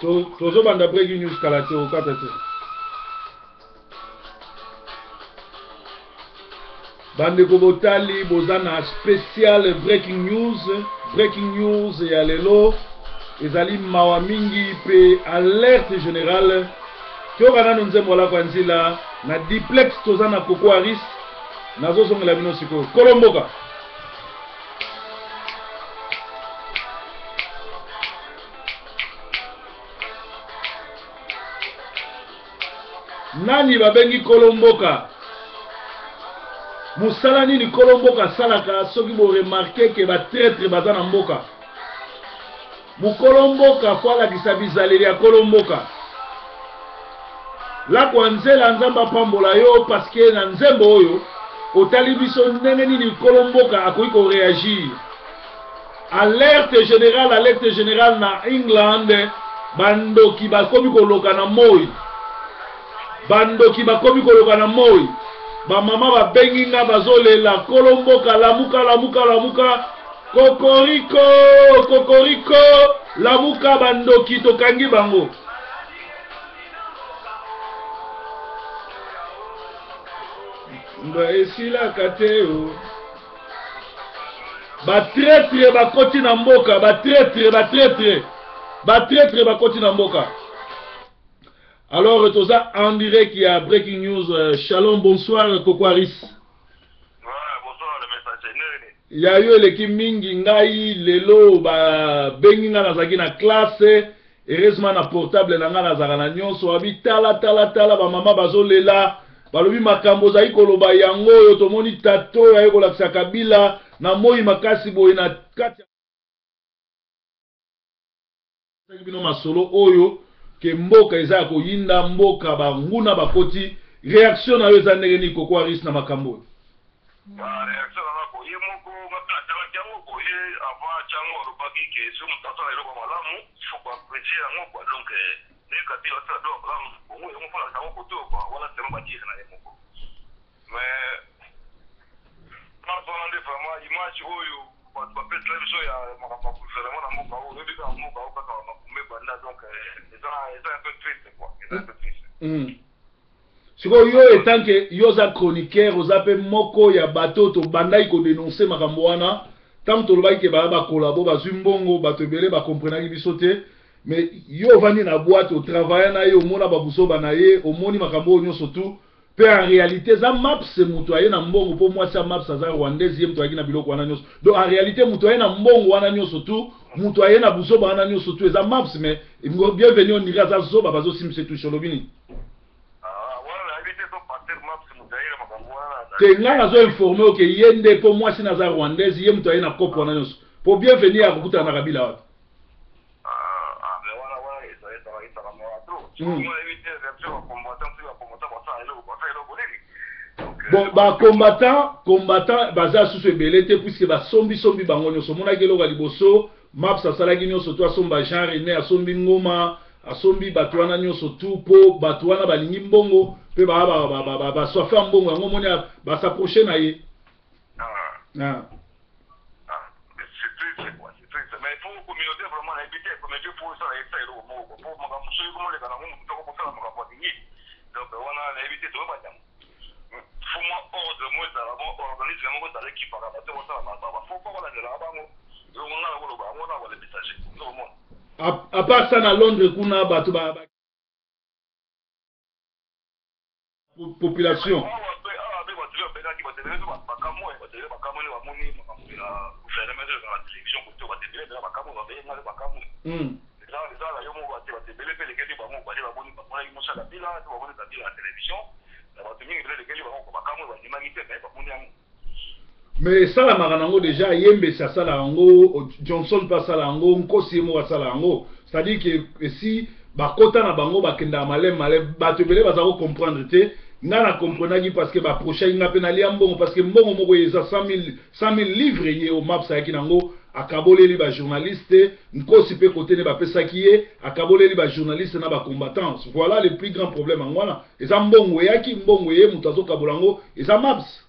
Tozo banda breaking news kalate okata te. Bande Kobotali bozana spécial breaking news ya lelo ezali mawa mingi pe alerte générale tokana nzembo la kwanzila na duplex tozana Koko Aris nazo songela bino siko Kolomboka nani babengi Kolomboka musala nini Kolomboka salaka soki bo remarquer que ba traître bazana mboka mu Kolomboka fala kisabizaleli ya Kolomboka la kwanzela nzamba pambola yo parce que na nzembo oyo otali biso ndenge nini Kolomboka akoki ko réagir alerte générale na England bandoki bakomi koloka na moi ba mama ba bengi nga bazolela Kolomboka lamuka kokoriko lamuka bandoki tokangi bango mba esila kateo ba traître bakoti na mboka ba traître bakoti na mboka. Alors, Toza, en direct, il y a Breaking News. Shalom, bonsoir, Koko Aris. Bonsoir, le messager. Il y a eu l'équipe Mingi, Ngai, Lelo, Bengi, Nazaki, na classe. Heureusement, na portable, Nazaka, na nyonso, abi, tala, ba mama, bazo, lela. Balobi, makambo, zayi, koloba, yango, yotomoni, tato, yayo, kolakisa, kabila, na moi, makasi, boy, na kati. Bino, masolo, oyo. Ke mboka eza ko yinda mboka banguna bakoti réaction na yo eza ndenge ni Koko Aris na makambo réaction na ko ye moko ngata jango ko ye avant jango rubaki ke so mutata ero ko malamu fo ba preji yango ko donc ne kabila ta do malamu ko mo mo fala tango ko to ko wala temo bati na ye moko mais ma bonande vraiment image oyo ba peut television ya makamba ku vraiment na mboka oyo ne bika mboka o kaka makumbe banda donc c'est un peu triste quoi. C'est un peu triste. Siko yo etant que yo za chroniqueur ozape moko ya bateau to bandai ko dénoncer makambo wana tant to lobaki ke ba collabo ba zumbongo bato belé ba comprendre biso te mais yo vandi na boîte au travail na yo mona ba buso banaye omoni makambo nyonso tout pe en réalité za maps mutoye na mbongo pour moi ça maps za rwandaise yem to na biloko wana nyonso donc en réalité mutoye na mbongo wana nyonso tout mutoye na buso bana nyonso tout za maps mais bienvenue on ira za zo ba bazo simse tout cholobini voilà éviter to partir maps mutoye na makambo wana te nga zo informer que yende pour moi si na za rwandaise yem to na kopo wana nyonso pour bienvenue à kukuta na kabila wapi mais voilà ça va moi trop on éviter réaction combattant bon combattant baza sous ebelete puisque sombi bango nyonso mona keloko liboso maps asalaki nyonso to asomba genre ne asombi ngoma asombi bato wana nyonso tu po bato wana balingi mbongo pe ba sofa mbongo yango moni s'approcher na ye c'est triste mais il faut communauté vraiment éviter comme Dieu pour ça et ça et le mot pour makambo so ko le kana mu to ko sala makambo dingi donc on a évité to ba jam faut moi ordre moi ça va organiser mo ta l'équipe para ba to ça ba faut pas la de la bango yo on a ko ba on a le message tout le monde à part ça na Londres kuna bato ba population mais ça la maranango déjà yembe ça la yango Johnson pas ça la yango nkosi mo ça la yango c'est-à-dire que si bakota na bango bakenda malem bato belé bazako comprendre te na comprenaki parce que ba prochain nga penali mbongo parce que mbongo moko eza 100 000 livres ye au maps ayaki nango akaboleli ba journaliste nkosi pe côté ne ba pesaki ye akaboleli ba journaliste na ba combattants voilà le plus grand problème en wana eza mbongo yaki mbongo ye muto azo kabolango eza maps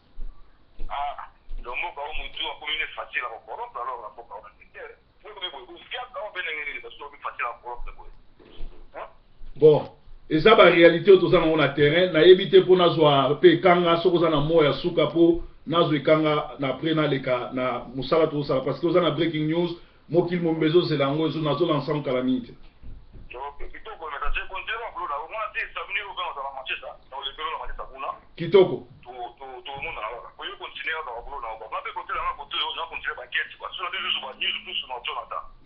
donc moko au mutu a communiquer facile à corrompre alors la moko on a fait pour que vous fiat on ben ngeli parce que facile à corrompre bon eza ba réalité oyo toza nango na terrain nayebi te mpo nazwa mpe ekanga soki oza na moya ya suka mpo nazwa ekanga na apres naleka na mosala tozosala parce que oza na breaking news mokili mombezo ozela yango nazolansa nkala mingi te kitoko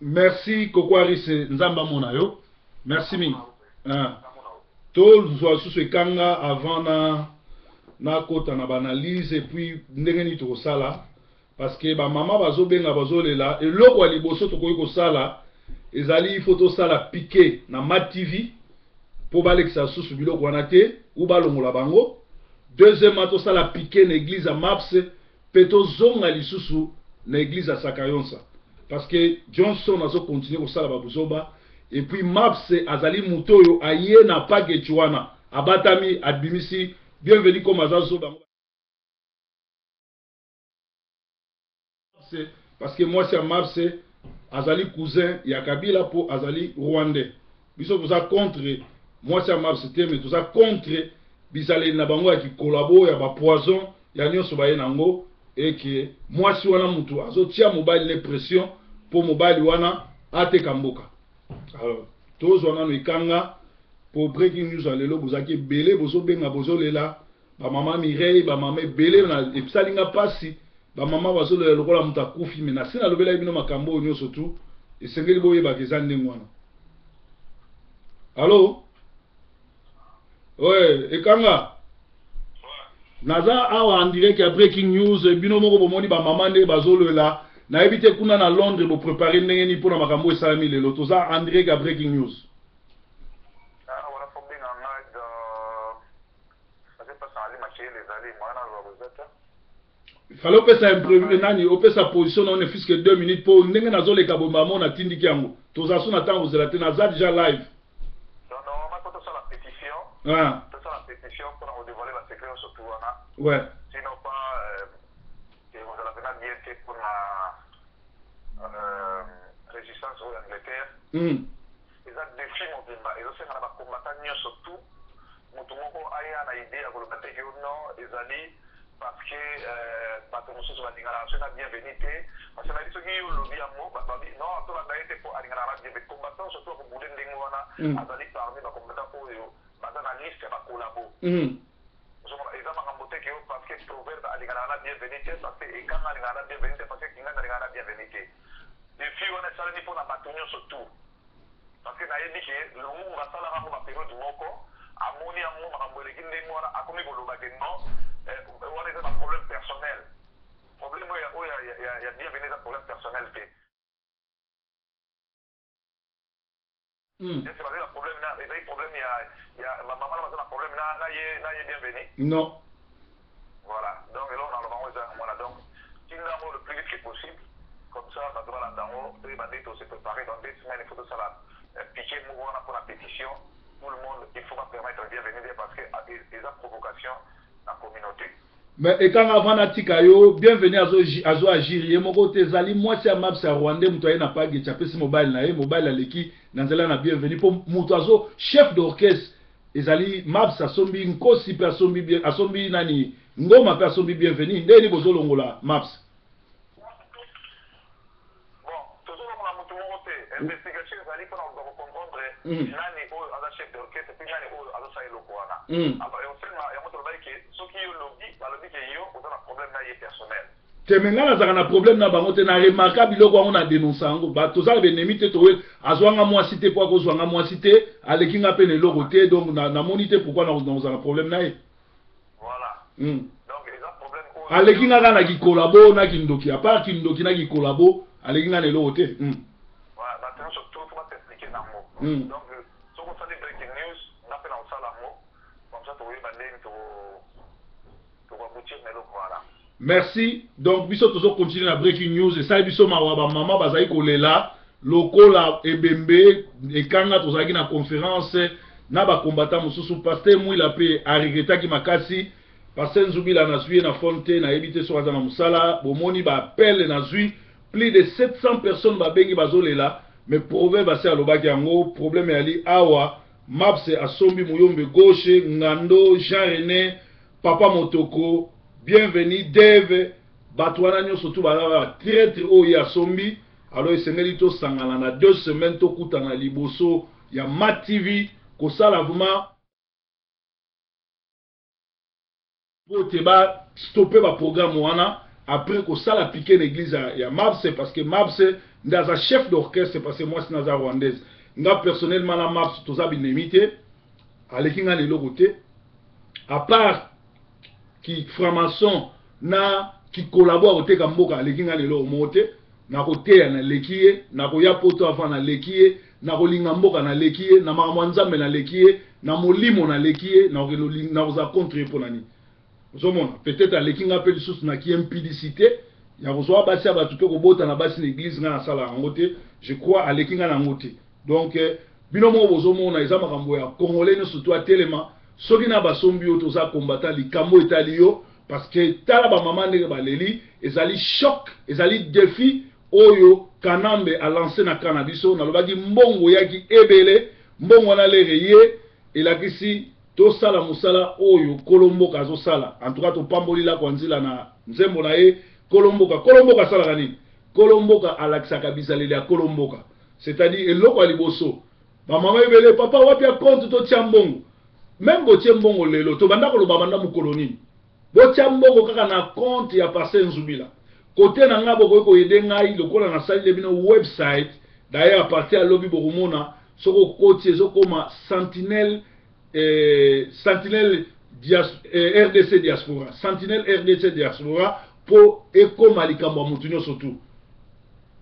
merci Koko Arise nzamba mona yo merci mingi tozwa susu ekanga avant na kota na banalise et puis ndenge nini tokosala parce que bamama bazobenga bazolela eloko ya liboso tokoki kosala ezali ifo tosala piqué na Mat TV mpo balekisa susu biloko wana te ou balongola bango deuxièmement tosala piqué na église ya Maps mpe tozonga lisusu na église ya Sakayonsa parce que Johnson azokontinue kosala babuzoba et puis Maps azali moto oyo aye na package wana abatami adbimisi bienvenue comme azazo bango parce que moi c'est Maps azali cousin ya Kabila po azali rwandais biso toza contre moi c'est Maps te mais toza contre bizale na bango ya ki collabo ya ba poison ya nyonso baye nango et que moi si wana mutu azotia mobile les pression po mobile wana ateka mboka. Alors tozwa nano ikanga pour breaking news alelo bozaki belé bozo benga bozo lela ba mama Mireille ba mama belé na episalinga pasi ba mama bazo lela lokola muta kufi mais na sina lobela bino makambo nyonso tu esengeli boye ba kezande ngwana. Allô? Ouais, ekanga naza awa en direct ya breaking news bino moko bomoni ba mama nde bazolela na ebite kuna na Londres bo préparer ndenge ni pona makambo esalami lelo toza en direct ya breaking news. Wala fombinga ngad pas ali machele ezali mwana wa bozata. Il fallait opesa imprévu nani opesa position na on est que 2 minutes pour ndenge nazoleka bomba mona tindiki yango toza sona tango zela te naza déjà live. Non, ma photo sur la pétition. Ah. Sur la pétition pour nous dévoiler la secret surtout wana. Ouais. Sinon pas que vous allez venir bien fait pour la résistance en Angleterre. Ils ont défi mon débat. Ils ont fait un combattant surtout. Mon moko aya na idée à volonté que non, ils allaient parce que bateau sur la déclaration a bien vénité. Parce que la dit ce qui est le lobby à moi, non, tout la été pour aller à la bien combattant surtout pour bouler d'engwana, azali parmi les combattants pour eux, dans la liste à collabo. Ils ont ramboté que parce que proverbe à la bien vénité parce que quand à la bien vénité parce que kinga na la bien vénité. Les filles on est salé pour la bataille surtout. Parce que na yedi que le monde va sala pour la période moko amoni amu makamboele kinde ngwana akomi koloba que non on est un problème personnel. Problème il y a bien venu un problème personnel fait. C'est pas le problème là, il y a problème il y a ma maman a un problème là est bienvenu. Non. Voilà. Donc là on a le voilà donc qu'il n'a le plus vite que possible. Comme ça ça doit là dans et bandit se préparer dans 2 semaines il faut ça là piquer mouvement pour la pétition. Tout le monde il faut pas permettre bienvenue parce que des provocation dans la communauté. Mais et quand avant natika yo bienvenue azo agir ye moko te zali mwasi ya Maps ya Rwanda muto ayena pa ge chapesi mobile na ye mobile aleki nanzela na bienvenue pour muto azo chef d'orchestre ezali Maps asombi nkosi pe asombi bien asombi nani ngoma pe asombi bienvenue ndeni bozo longola Maps. Bon toujours on a muto moko te investigation ezali pour comprendre nani o ala chef d'orchestre puis nani o ala sa eloko wana. Alors on sait ya muto ba ke soki yo lobby balobi ke yo on a un problème na ye personnel. Temenga nazaka na problème na bango te na remarquable biloko wango na dénoncer yango ba tozala benemi te towe azwanga mwasi te po akozwanga mwasi te alekinga pe eloko te donc na moni te pourquoi na problème na ye. Voilà. Donc il y a un problème alekinga kana ki collabo na kindoki à part kindoki na ki collabo alekinga eloko te. Voilà, maintenant surtout faut t'expliquer dans mot. Donc si on fait des breaking news, on appelle en ça la mot. Comme ça tu vois bandé to aboutir mais le voilà. Merci. Donc biso tozo continuer la breaking news et ça biso mawa ba mama bazali kolela lokola ebembe ekanga tozaki na conférence na ba combattant mususu pasteur Mwila pe arigeta ki makasi pasteur Nzubila na zui na fonte na ebité so na musala bomoni ba appel na zui plus de 700 personnes ba bengi bazolela mais proverbe ase alobaki yango problème yali awa Mabse Asombi Mouyombe Gauche, Ngando, Jean-René, Papa Motoko, bienvenue, Dave, Batouana Nyo surtout très très haut Asombi. Alors il s'est mérité sangala 2 semaines to kutana liboso ya Mat TV ko sala vraiment pour te ba stopper ba programme wana après ko sala piquer l'église ya Mabse parce que Mabse ndaza chef d'orchestre parce que moi c'est naza rwandaise nga personnellement la Mabse toza binemité alekinga lelo côté à part qui franc-maçon na qui collabore te kamboka alekinga lelo moté na koteya na lekiye na koya poto avant na lekiye na kolinga mboka na lekiye na makambo nzambe na lekiye na molimo na lekiye na koza contre pour nani ozomona peut-être alekinga pe lisusu na ki impudicité ya kozwa basi ba tupe ko bota na basi l'église nga na sala yango te je crois alekinga na ngote donc bino mo bozomona eza makambo ya congolais no surtout atelema soki na basombi yo toza combattant likambo etali yo parce que tala ba maman ndenge baleli ezali choc ezali défi oyo Kanambe a lancé na cannabiso na lobaki mbongo yaki ebele mbongo na lereye elakisi to sala musala oyo kolomboka zo sala en tout cas to pamboli la kwanzila na nzembo na ye kolomboka sala kani kolomboka alakisa kabisa lele ya kolomboka c'est-à-dire eloko liboso ba mama ebele papa wapi ya compte to tia mbongo même botie mbongo lelo to banda ko loba banda mu koloni botia mbongo kaka na compte ya Pasteur Nzubila côté na nga boko ko yede ngai lokola na sali bino website d'ailleurs à partir à lobby borumona soko côté ezokoma sentinelle RDC diaspora sentinelle RDC diaspora pour ekoma likambo mutunyo surtout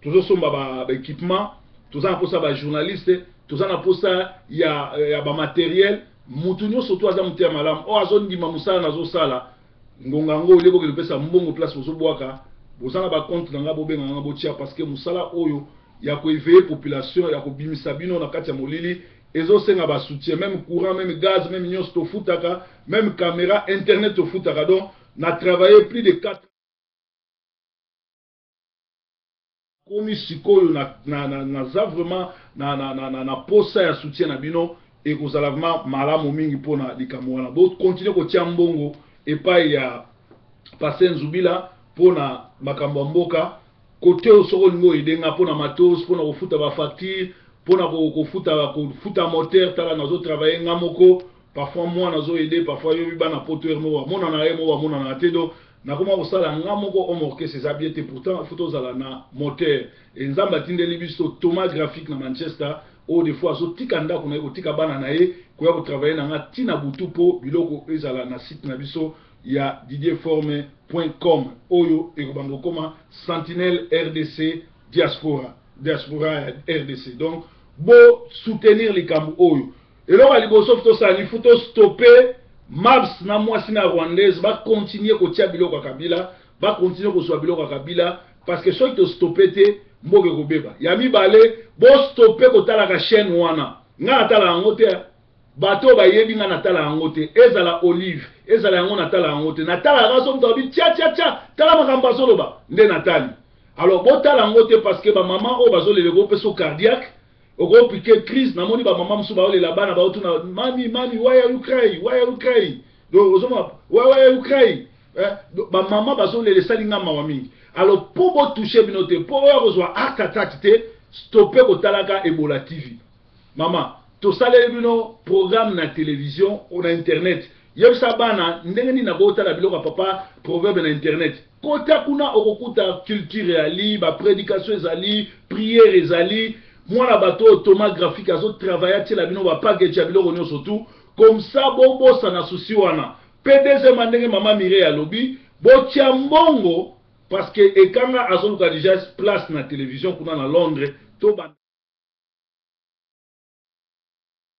toujours somba ba équipement tous en posa ba journaliste tous en posa ya ba matériel mutunyo surtout aza mutia malam o azondi mamusala nazo sala ngonga ngo lebo ke pesa mbongo place ozobwaka bozana ba compte nanga bobenga nga botia parce que musala oyo ya ko éveiller population ya ko bimisa bino na kati ya molili ezo senga ba soutien même courant même gaz même nyos to futaka même caméra internet to futaka donc na travaillé plus de 4 komi sikoyo na za vraiment na posa ya soutien na bino et ko zala vraiment malamu mingi pona likamwana bo continuer ko tia mbongo et pas ya Pasteur Nzubila pona makambo mboka côté osoko ngo idenga pona matos pona kofuta ba facture pona kofuta moteur tala nazo travailler ngamoko parfois moi nazo aider parfois yo bana poteur mo mona na yemo mona na tedo na koma osala ngamoko omorke ces habiletés pourtant photos ala na moteur et nzamba tindeli biso Thomas graphique na Manchester o des fois so tikanda kuna ko tika bana na ye ko ya ko travailler na nga tina butupo biloko ezala na site na biso ya didierforme.com oyo ekobango koma sentinelle RDC diaspora RDC donc bo soutenir les kambu oyo et là liboso to sa ni photo stopper Mabs na mwasi na rwandaise ba continuer ko tia biloko kabila ba continuer ko so biloko kabila parce que ceux qui stopper te mboke ko beba ya mibale bo stopper ko tala ka chaîne wana nga tala ngote bato ba yebi nga natala ngote ezala olive ezala yango natala ngote natala raso mtabi tia tala makamba soloba nde natali alors bo tala ngote parce que ba maman o bazo le go peso cardiaque o go piquer crise na moni ba maman musuba o le labana ba otuna mami why are you crying donc ozoma why are you crying ba maman bazo le salinga mawami alors pour bo toucher binote pour ozwa heart attack te stopper ko talaka Ebola TV maman to salé bino programme na télévision ou na internet yebisa bana ndenge ni na bota la biloko papa proverbe na internet kota kuna okokuta culture ali ba prédication ezali prière ezali mwana bato Thomas graphique azo travailler ti la bino ba package ya biloko nyonso tout comme ça bobo sana souci wana PDG mandenge mama Mireille ya lobby botia mbongo parce que ekanga azoluka déjà place na télévision kuna na Londres to ba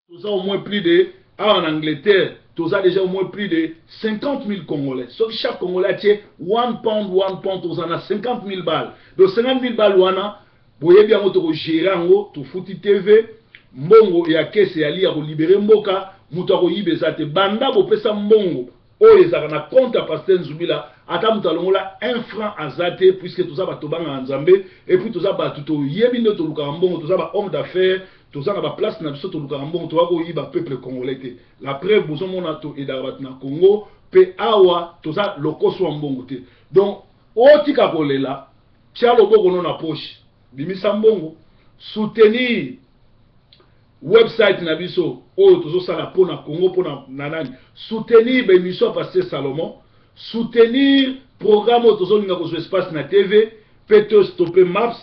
tous au moins plus de en Angleterre tous a déjà au moins plus de 50 000 Congolais sauf chaque Congolais tient 1 pound tous en a 50 000 balles donc 50 000 balles wana boye bien auto gérer ngo to futi TV mbongo ya kese ya lia ko libérer mboka muto ko yibeza te banda bo pesa mbongo oyo ezalaka na compte ya Pasteur Nzubila ata moto alongola 1 franc azate puisque toza bato banga nzambe et puis toza bato toyebi nde tolukaka mbongo toza ba homme d'affaires toza na ba place na biso tolukaka mbongo toza koyiba peuple congolais te la preuve bozomona to edaka bato na Congo pe awa toza lokoso wa mbongo te donc otika kolela tia loboko no na poche bimisa mbongo soutenir website na biso oyo tozosala pona Congo pona nanani soutenir ba émission Pasteur Salomon soutenir programme oyo tozolinga kozwa espace na TV pe to stopper maps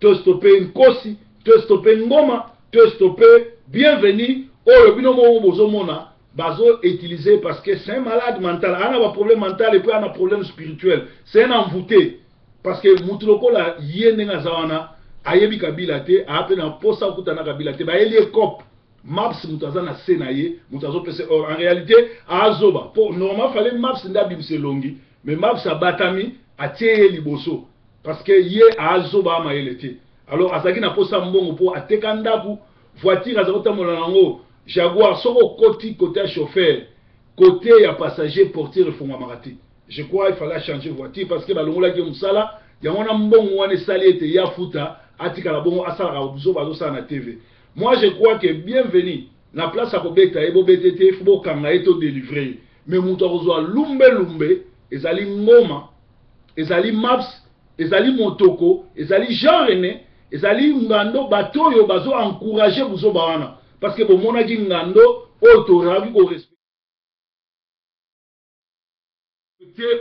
to stopper nkosi to stopper ngoma to stopper bienvenue oyo bino mo bozomona bazo utiliser parce que c'est un malade mental ana ba problème mental et puis ana problème spirituel c'est un envoûté parce que mutuloko la yene nga zawana ayebi kabila te ape na posa okutana kabila te ba elie cop maps mutaza na senaye mutazo pese en réalité azoba pour normalement fallait maps ndabi mselongi mais maps abatami atie liboso parce que ye azoba ma elete alors azaki na posa mbongo pour ateka ndaku voiture azakota monango Jaguar soko côté chauffeur côté ya passager portier refonga marati je crois il fallait changer voiture parce que balongola ki musala ya mona mbongo wane sali ete ya futa atika la bongo asala ka buzo bazo sa na TV. Moi je crois que bienvenue na place à kobeta ebo BTT fubo kanga eto délivrer mais muto kozwa lumbe ezali ngoma ezali maps ezali motoko ezali Jean René ezali ngando batoyo bazo encourager buzo bawana parce que bon monaki ngando autoravi ko respecter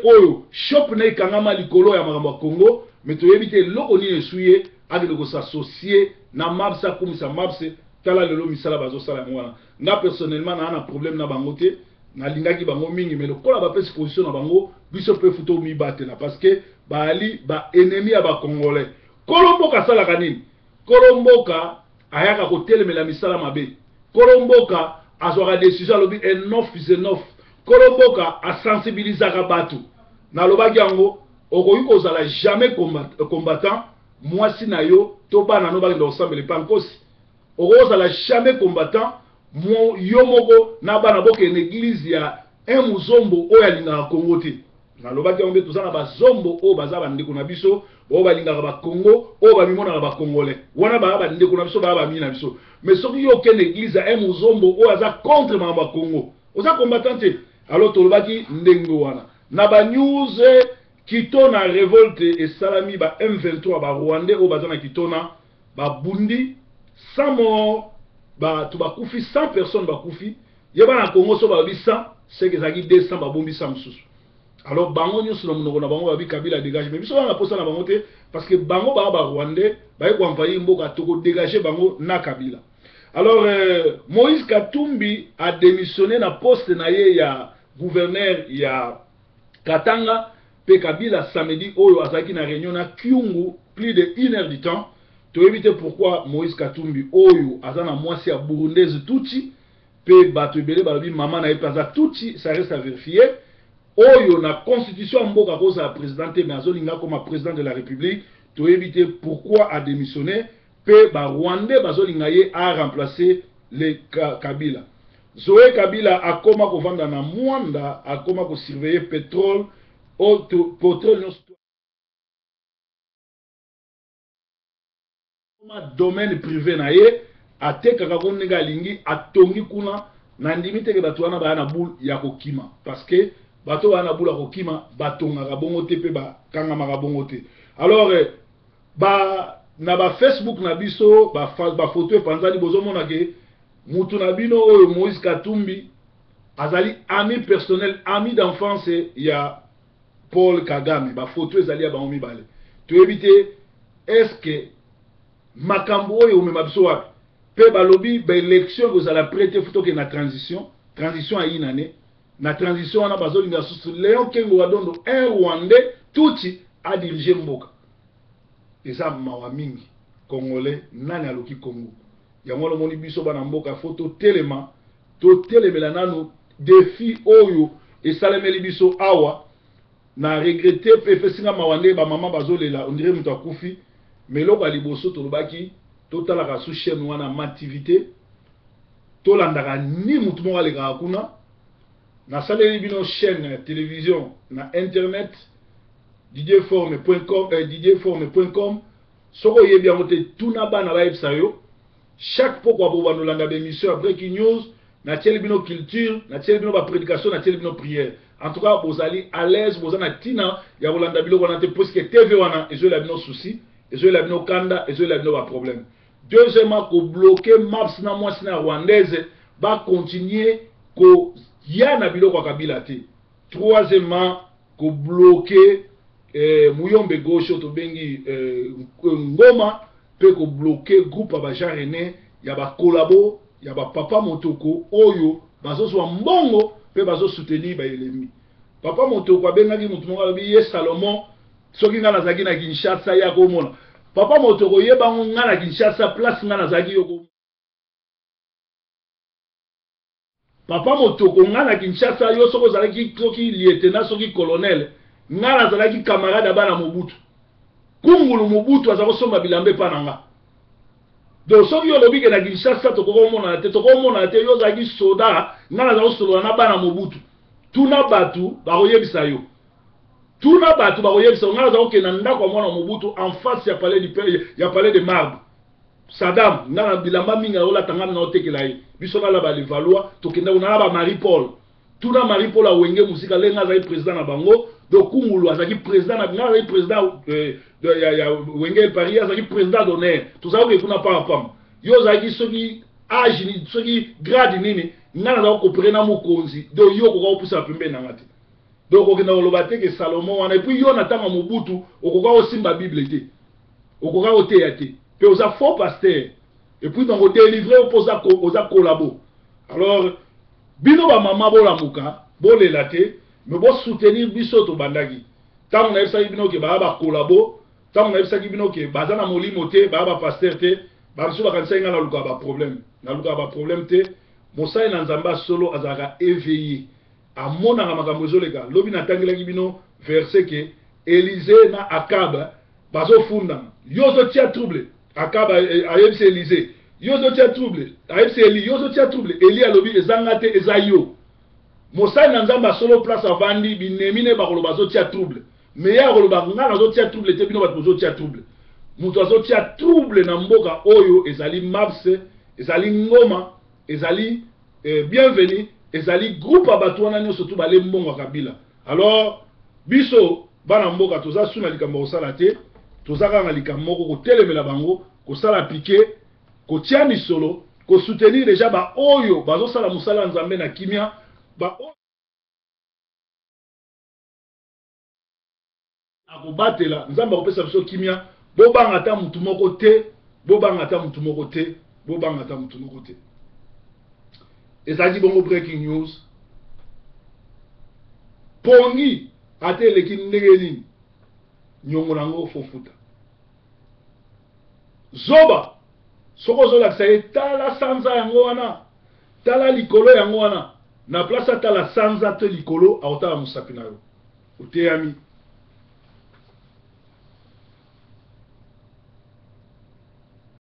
oyo shop na ikangama likolo ya makambo Congo mais to éviter loko ni esuye avec ko s'associer na mapsa kumisa mapse tala lelo misala bazo sala mwana nga personnellement na un problème na bangote na lingaki bango mingi mais lokola ba pesi position na bango biso pe futo mi batela parce que bali ba ennemi ya ba congolais kolomboka sala kanini kolomboka ayaka kotelemela misala mabe kolomboka azwaka décision lobi enough is enough kolomboka asensibilisaka bato na lobaki yango okoki kozala jamais combattant mwasi na yo to bana no bakenda kosambela epa nkosi okozala jamais combattant yo moko na bana bokende église ya un muzombo oyo alingaka Congo te na lobaki yango mpe toza na bazombo oyo baza bandeko na biso oyo balingaka bakongo oyo bamimonaka bakongolais wana baya bandeko na biso baya bamii na biso mais soki yo okende église ya un muzombo oyo aza contre makambo ya Congo oza combattant te alors tolobaki ndenge wana na banews kitona révolte esalami ba M23 ba Rwandais oyo baza na kitona babundi 100 morts bato bakufi 100 personnes bakufi yeba na Congo so babi 100 c'est que ezalaki 200 babombi 100 mosusu alors bango nyonso na monoko na bango babi Kabila dégage mais biso bana posa na bango te parce que bango ba Rwandais baye ko envahir mboka toko dégager bango na Kabila. Alors Moïse Katumbi a démissionné na poste na ye ya gouverneur ya Katanga pe Kabila samedi oyo azaki na réunion na Kyungu plus de 1 heure du temps. To éviter pourquoi Moïse Katumbi oyo azana mwasi ya burundaise tuti pe bato ebele balobi mama na epaza tuti ça reste à vérifier. Oyo na constitution mboka koza la présidente mais azolinga comme président de la République to éviter pourquoi a démissionné pe ba Rwandais bazolinga ye a remplacer les Kabila. Zoé Kabila a koma ko vanda na Mwanda a koma ko surveiller pétrole pétrole domaine privé na ye atekaka konega lingi atongi kuna na ndimi teke bato wana baya na boule ya kokima parce que bato baya na boule ya kokima batongaka bongo te pe bakangamaka bongo te. Alors na ba Facebook na biso ba photo epanzani bozomona ke mutu na bino oyo Moïse Katumbi azali ami personnel ami d'enfance ya Paul Kagame ba photo ezali ya bango mibale to éviter est-ce que makambo oyo omema biso wapi pe balobi ba élection kozala prêter photo ke na transition a inane na transition wana bazolinga susu Léon Kengo Wadondo un Rwandais tuti a diriger mboka eza mawa mingi congolais nani aloki Congo yango lomoni biso bana mboka photo telema to telemela nanu défi oyo esalemeli biso awa na regretter pe fesinga mawande ba mama bazolela on dirait mutu akufi mais loko aliboso tolobaki totalaka sous chaîne wana mativité tolandaka ni mutu moko alekaka kuna na saleli bino chaîne télévision na internet didierforme.com soko yebi yango te tuna bana bayebisa yo chaque fois bo banolanda bémission ya breaking news na tieli bino culture na tieli bino baprédication na tieli bino prière. En tout cas bozali à l'aise bozana tina ya kolanda biloko wana te puisque TV wana ezoyela bino souci ezoyela bino kanda ezoyela bino baproblème. Deuxièmement ko bloquer maps na mwasi na rwandaise ba continuer ko ya na biloko ya kabila te. Troisièmement ko bloquer muyombe gauche to bengi ngoma pe ko bloquer groupe ba Jean René ya ba collabo ya ba papa motoko oyo bazo so mbongo pe bazo soutenir ba elemi. Papa motoko abengaki mutu moko alobi ye Salomon soki nga nazaki na Kinshasa ya komona papa motoko ye bango nga na Kinshasa place nga nazaki yoko papa motoko nga na Kinshasa yo soko zalaki soki lieutenant soki colonel nga nazalaki camarade bana Mobutu kungulu Mobutu azako somba bilambe pananga donc soki yo lobi ke na Kinshasa tokomona te yo zalaki soda nga nazako solo na bana Mobutu tuna batu bakoyebisa yo tuna batu bakoyebisa nga nazako ke na ndako mwana Mobutu en face ya palais de marbre Saddam nga na bilamba mingi ola tangana na otekela ye biso na la ba levalwa tokenda na ba Marie Paul tuna Marie Paul awenge musika lenga za président na bango donc kungulu azaki président na nga za président ya wenge Paris azaki président d'honneur tout ça que kuna pa pam yo zaki soki âge ni soki grade nini nga na coopérer na mokonzi donc yo ko pusa pembe na ngati donc okenda oloba te ke Salomon wana et puis yo na tanga Mobutu okoka osimba Bible te okoka oteya te pe oza faux pasteur et puis donc délivrer oposa collabo alors bino ba mama bola muka bolela te mais bo soutenir biso to bandaki tango na yebisa bino ke ba collabo tango na yebisa bino ke bazana molimo te ba pasteur te ba biso ba kanisa ngala luka ba problème te mosai na nzamba solo azaka éveillé amona nga makambo ezoleka lobi na tangelaki bino verset ke Élisée na Akab bazo funda yozo tia trouble Akab ayebisi Élisée yozo tia trouble ayebisi Eli yozo tia trouble Eli alobi ezanga te ezayo mosai na nzamba solo place avandi binemine bakolo bazo tia trouble mais ya koloba nga nazo tia trouble te bino bazo tia trouble mutu azo tia trouble na mboka oyo ezali maps ezali ngoma ezali bienvenue ezali groupe abatu wana nyo surtout bale mbongo kabila alors biso bana mboka toza suna likambo osala te toza kanga likambo ko telemela bango ko sala piquer ko tiani solo ko soutenir déjà ba oyo bazo sala musala nzambe na kimia ba akobatela nzambe akopesa biso kimia bobanga ta mutu moko te bobanga ta mutu moko te bobanga ta mutu moko te. Ezali bongo breaking news pongi ate eleki ndenge nini nyongo nango fofuta zoba soko zolakisa ye tala sanza yango wana tala likolo yango wana na place tala sanza te likolo aotala musapi na yo oteyami